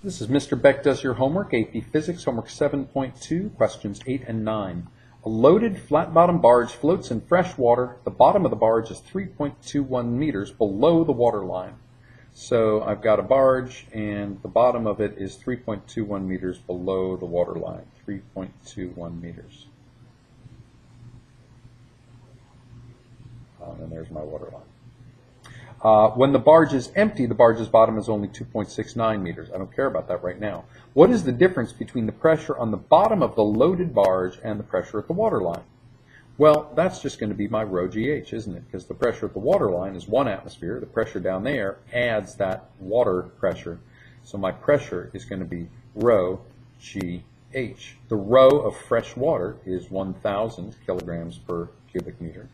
This is Mr. Beck Does Your Homework, AP Physics, Homework 7.2, questions 8 and 9. A loaded flat-bottom barge floats in fresh water. The bottom of the barge is 3.21 meters below the water line. So I've got a barge, and the bottom of it is 3.21 meters below the water line, 3.21 meters. And there's my water line. When the barge is empty, the barge's bottom is only 2.69 meters. I don't care about that right now. What is the difference between the pressure on the bottom of the loaded barge and the pressure at the water line? Well, that's just going to be my rho GH, isn't it? Because the pressure at the water line is 1 atmosphere. The pressure down there adds that water pressure. So my pressure is going to be rho GH. The rho of fresh water is 1,000 kilograms per cubic meter.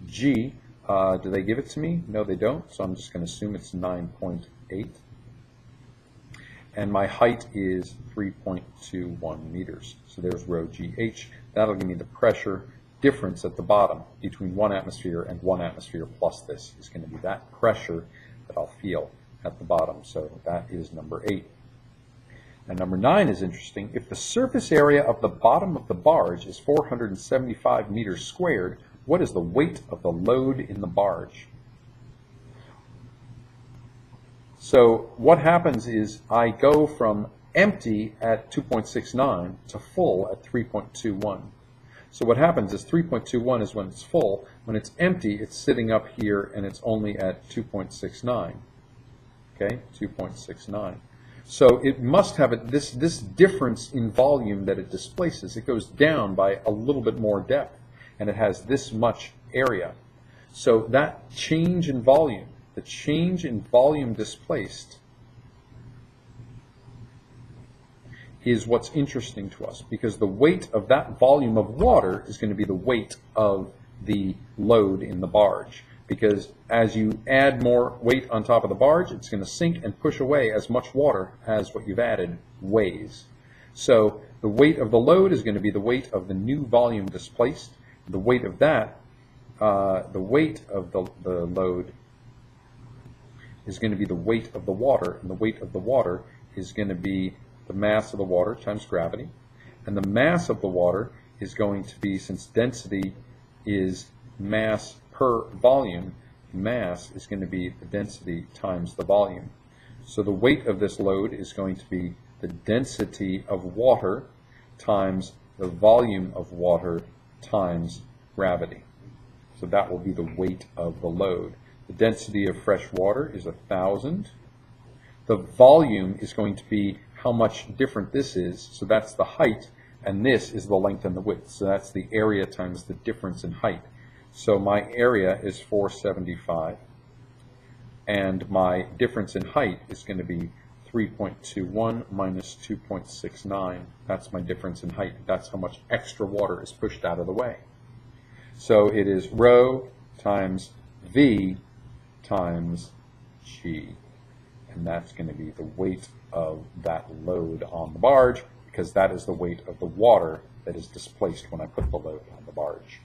G, do they give it to me? No, they don't. So I'm just going to assume it's 9.8. And my height is 3.21 meters. So there's rho GH. That'll give me the pressure difference at the bottom between 1 atmosphere and 1 atmosphere plus this is going to be that pressure that I'll feel at the bottom. So that is number 8. And number 9 is interesting. If the surface area of the bottom of the barge is 475 meters squared, what is the weight of the load in the barge? So what happens is I go from empty at 2.69 to full at 3.21. So what happens is 3.21 is when it's full. When it's empty, it's sitting up here and it's only at 2.69. Okay, 2.69. So it must have this difference in volume that it displaces. It goes down by a little bit more depth, and it has this much area. So that change in volume, the change in volume displaced, is what's interesting to us, because the weight of that volume of water is going to be the weight of the load in the barge. Because as you add more weight on top of the barge, it's going to sink and push away as much water as what you've added weighs. So the weight of the load is going to be the weight of the new volume displaced. The weight of that, the weight of the load is going to be the weight of the water, and the weight of the water is going to be the mass of the water times gravity. And the mass of the water is going to be, since density is mass per volume, mass is going to be the density times the volume. So the weight of this load is going to be the density of water times the volume of water times gravity. So that will be the weight of the load. The density of fresh water is 1,000. The volume is going to be how much different this is. So that's the height, and this is the length and the width. So that's the area times the difference in height. So my area is 475, and my difference in height is going to be 3.21 minus 2.69. That's my difference in height. That's how much extra water is pushed out of the way. So it is rho times V times G. And that's going to be the weight of that load on the barge, because that is the weight of the water that is displaced when I put the load on the barge.